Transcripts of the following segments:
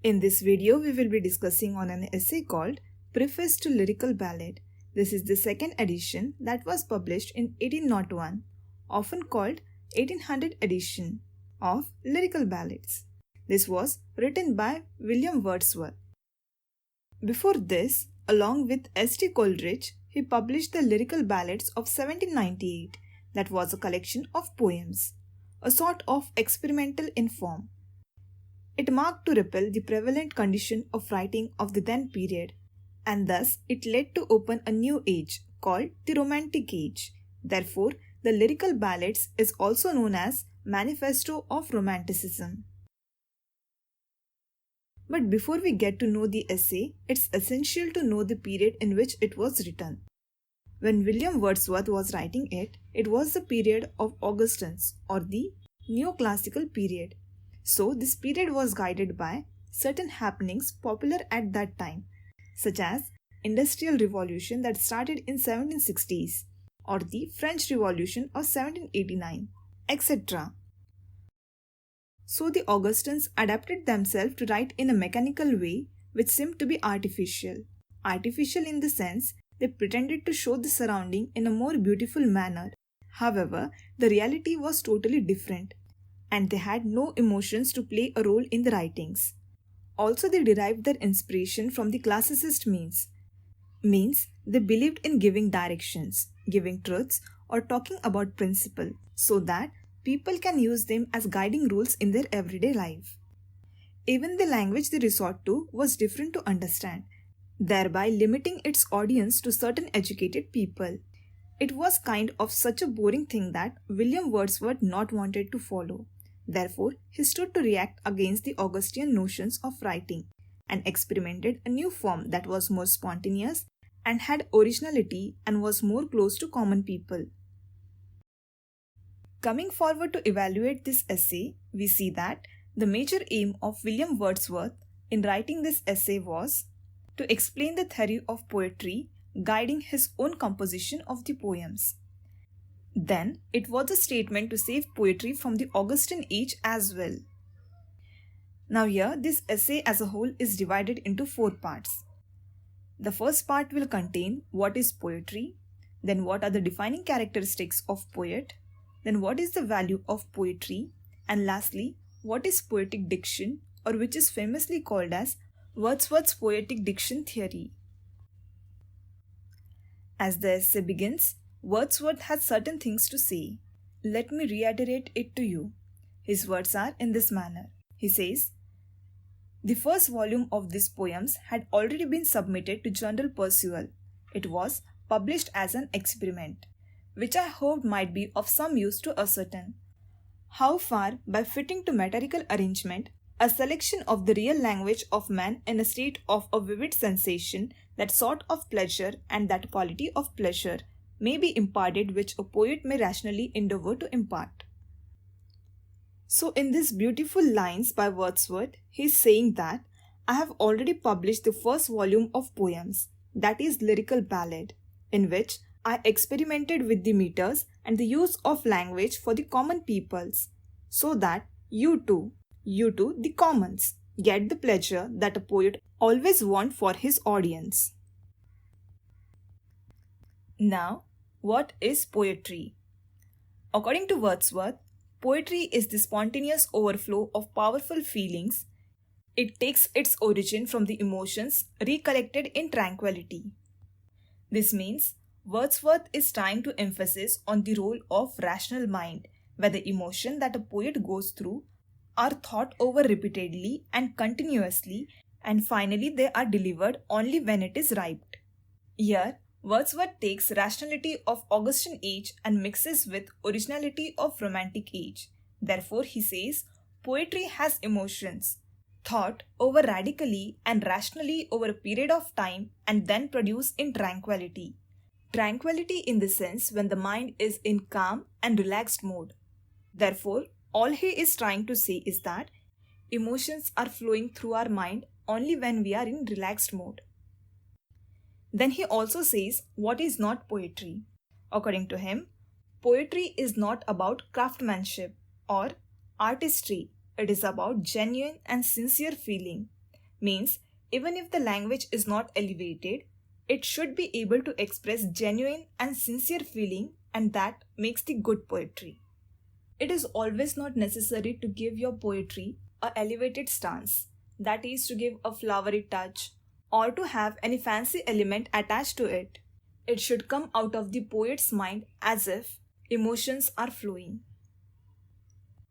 In this video, we will be discussing on an essay called Preface to Lyrical Ballad. This is the second edition that was published in 1801, often called 1800 edition of Lyrical Ballads. This was written by William Wordsworth. Before this, along with S.T. Coleridge, he published the Lyrical Ballads of 1798, that was a collection of poems, a sort of experimental in form. It marked to repel the prevalent condition of writing of the then period, and thus it led to open a new age called the Romantic Age. Therefore, the Lyrical Ballads is also known as manifesto of Romanticism. But before we get to know the essay, it's essential to know the period in which it was written. When William Wordsworth was writing it, it was the period of Augustans or the neoclassical period. So this period was guided by certain happenings popular at that time, such as Industrial Revolution that started in 1760s or the French Revolution of 1789, etc. So the Augustans adapted themselves to write in a mechanical way which seemed to be artificial. Artificial in the sense they pretended to show the surrounding in a more beautiful manner. However, the reality was totally different, and they had no emotions to play a role in the writings. Also, they derived their inspiration from the classicist means they believed in giving directions, giving truths, or talking about principle, so that people can use them as guiding rules in their everyday life. Even the language they resort to was different to understand, thereby limiting its audience to certain educated people. It was kind of such a boring thing that William Wordsworth not wanted to follow. Therefore, he stood to react against the Augustan notions of writing and experimented a new form that was more spontaneous and had originality and was more close to common people. Coming forward to evaluate this essay, we see that the major aim of William Wordsworth in writing this essay was to explain the theory of poetry guiding his own composition of the poems. Then, it was a statement to save poetry from the Augustan age as well. Now here, this essay as a whole is divided into 4 parts. The first part will contain what is poetry, then what are the defining characteristics of poet, then what is the value of poetry, and lastly, what is poetic diction, or which is famously called as Wordsworth's poetic diction theory. As the essay begins, Wordsworth has certain things to say. Let me reiterate it to you. His words are in this manner. He says, "The first volume of these poems had already been submitted to general perusal. It was published as an experiment, which I hoped might be of some use to ascertain how far, by fitting to metrical arrangement, a selection of the real language of man in a state of a vivid sensation, that sort of pleasure and that quality of pleasure may be imparted which a poet may rationally endeavour to impart." So in these beautiful lines by Wordsworth, he is saying that I have already published the first volume of poems, that is Lyrical Ballad, in which I experimented with the meters and the use of language for the common peoples, so that you too, the commons, get the pleasure that a poet always wants for his audience. Now, what is poetry? According to Wordsworth, poetry is the spontaneous overflow of powerful feelings. It takes its origin from the emotions recollected in tranquility. This means Wordsworth is trying to emphasize on the role of rational mind, where the emotion that a poet goes through are thought over repeatedly and continuously, and finally they are delivered only when it is ripe. Here, Wordsworth takes rationality of Augustan age and mixes with originality of Romantic age. Therefore, he says, poetry has emotions, thought over radically and rationally over a period of time and then produced in tranquility. Tranquility in the sense when the mind is in calm and relaxed mode. Therefore, all he is trying to say is that emotions are flowing through our mind only when we are in relaxed mode. Then he also says what is not poetry. According to him, poetry is not about craftsmanship or artistry. It is about genuine and sincere feeling. Means, even if the language is not elevated, it should be able to express genuine and sincere feeling, and that makes the good poetry. It is always not necessary to give your poetry a elevated stance, that is to give a flowery touch or to have any fancy element attached to it. It should come out of the poet's mind as if emotions are flowing.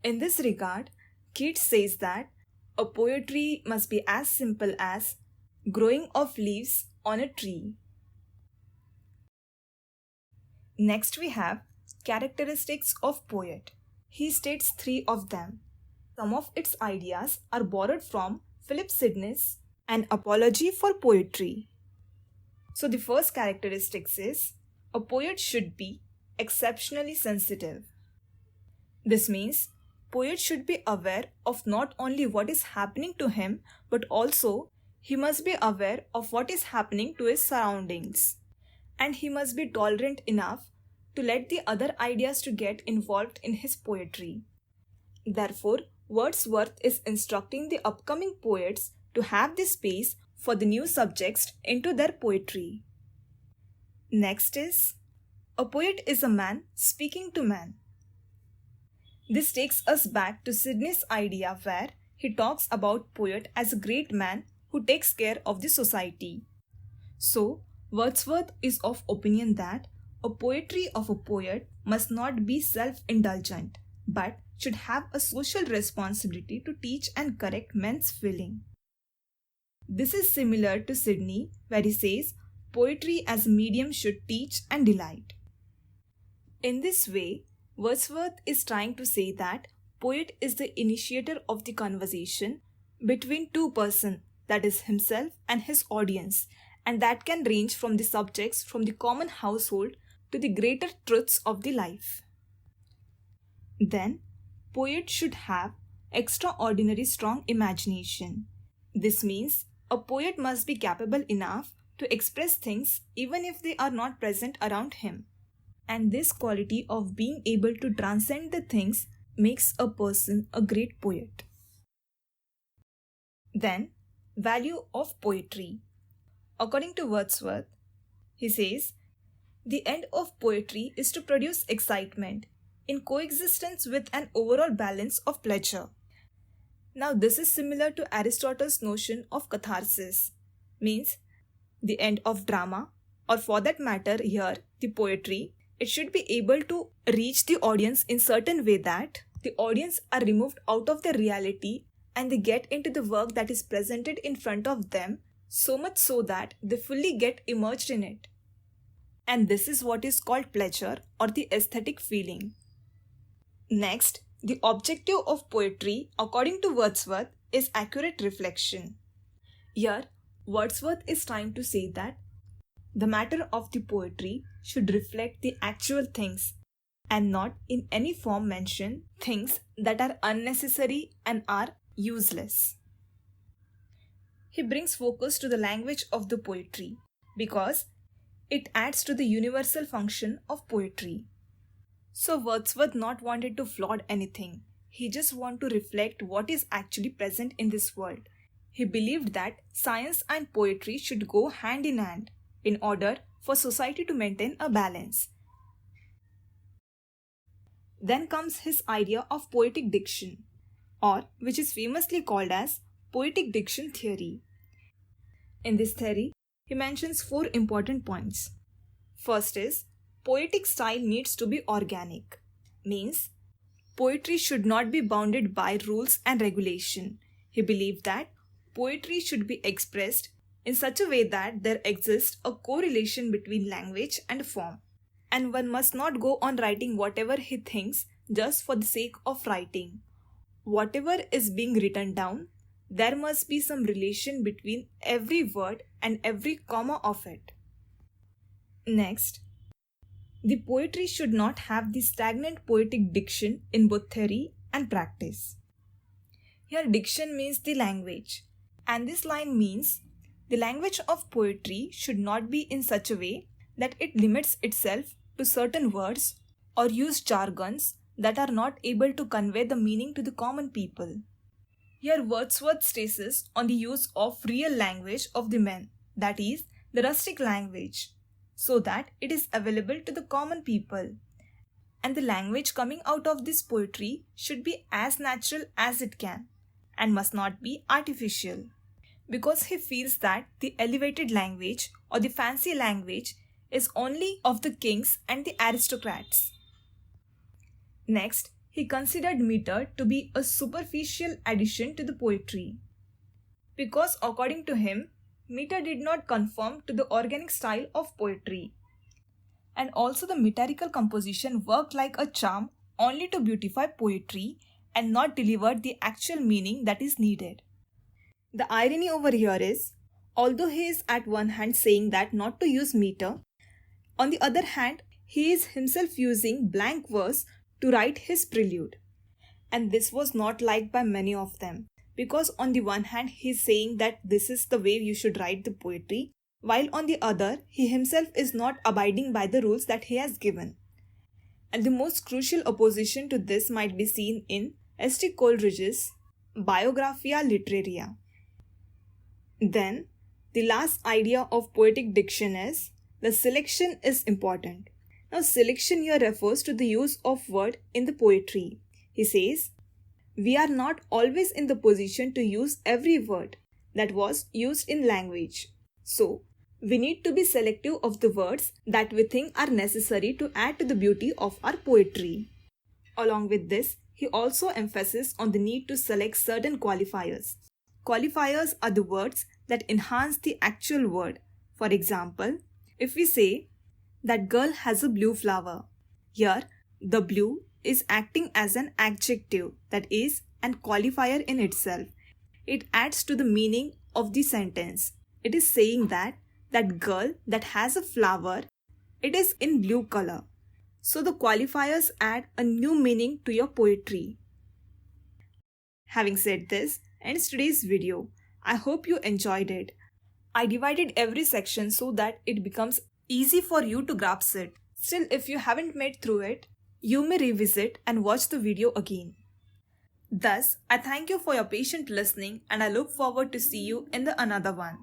In this regard, Keats says that a poetry must be as simple as growing of leaves on a tree. Next we have characteristics of poet. He states 3 of them. Some of its ideas are borrowed from Philip Sidney's An Apology for Poetry. So the first characteristics is a poet should be exceptionally sensitive. This means poet should be aware of not only what is happening to him, but also he must be aware of what is happening to his surroundings. And he must be tolerant enough to let the other ideas to get involved in his poetry. Therefore, Wordsworth is instructing the upcoming poets to have the space for the new subjects into their poetry. Next is, a poet is a man speaking to man. This takes us back to Sidney's idea where he talks about poet as a great man who takes care of the society. So, Wordsworth is of opinion that a poetry of a poet must not be self-indulgent, but should have a social responsibility to teach and correct men's feeling. This is similar to Sidney, where he says poetry as a medium should teach and delight. In this way, Wordsworth is trying to say that poet is the initiator of the conversation between two persons, that is himself and his audience, and that can range from the subjects from the common household to the greater truths of the life. Then, poet should have extraordinary strong imagination. This means a poet must be capable enough to express things even if they are not present around him. And this quality of being able to transcend the things makes a person a great poet. Then, value of poetry. According to Wordsworth, he says, the end of poetry is to produce excitement in coexistence with an overall balance of pleasure. Now this is similar to Aristotle's notion of catharsis, means the end of drama, or for that matter here, the poetry, it should be able to reach the audience in certain way that the audience are removed out of their reality and they get into the work that is presented in front of them, so much so that they fully get immersed in it. And this is what is called pleasure or the aesthetic feeling. Next, the objective of poetry, according to Wordsworth, is accurate reflection. Here, Wordsworth is trying to say that the matter of the poetry should reflect the actual things and not in any form mention things that are unnecessary and are useless. He brings focus to the language of the poetry because it adds to the universal function of poetry. So Wordsworth not wanted to flaunt anything. He just wanted to reflect what is actually present in this world. He believed that science and poetry should go hand in hand in order for society to maintain a balance. Then comes his idea of poetic diction, or which is famously called as poetic diction theory. In this theory, he mentions 4 important points. First is, poetic style needs to be organic, means poetry should not be bounded by rules and regulation. He believed that poetry should be expressed in such a way that there exists a correlation between language and form, and one must not go on writing whatever he thinks just for the sake of writing. Whatever is being written down, there must be some relation between every word and every comma of it. Next, the poetry should not have the stagnant poetic diction in both theory and practice. Here diction means the language, and this line means the language of poetry should not be in such a way that it limits itself to certain words or use jargons that are not able to convey the meaning to the common people. Here Wordsworth stresses on the use of real language of the men, that is, the rustic language, so that it is available to the common people. And the language coming out of this poetry should be as natural as it can and must not be artificial, because he feels that the elevated language or the fancy language is only of the kings and the aristocrats. Next, he considered meter to be a superficial addition to the poetry, because according to him, meter did not conform to the organic style of poetry. And also the metrical composition worked like a charm only to beautify poetry and not deliver the actual meaning that is needed. The irony over here is, although he is at one hand saying that not to use meter, on the other hand, he is himself using blank verse to write his prelude. And this was not liked by many of them, because on the one hand he is saying that this is the way you should write the poetry, while on the other he himself is not abiding by the rules that he has given. And the most crucial opposition to this might be seen in St. Coleridge's Biographia Literaria. Then, the last idea of poetic diction is, the selection is important. Now, selection here refers to the use of word in the poetry. He says, we are not always in the position to use every word that was used in language. So, we need to be selective of the words that we think are necessary to add to the beauty of our poetry. Along with this, he also emphasizes on the need to select certain qualifiers. Qualifiers are the words that enhance the actual word. For example, if we say, that girl has a blue flower, here the blue is acting as an adjective, that is, an qualifier in itself. It adds to the meaning of the sentence. It is saying that girl that has a flower, it is in blue color. So the qualifiers add a new meaning to your poetry. Having said this, ends today's video. I hope you enjoyed it. I divided every section so that it becomes easy for you to grasp it. Still, if you haven't made through it, you may revisit and watch the video again. Thus, I thank you for your patient listening and I look forward to see you in the another one.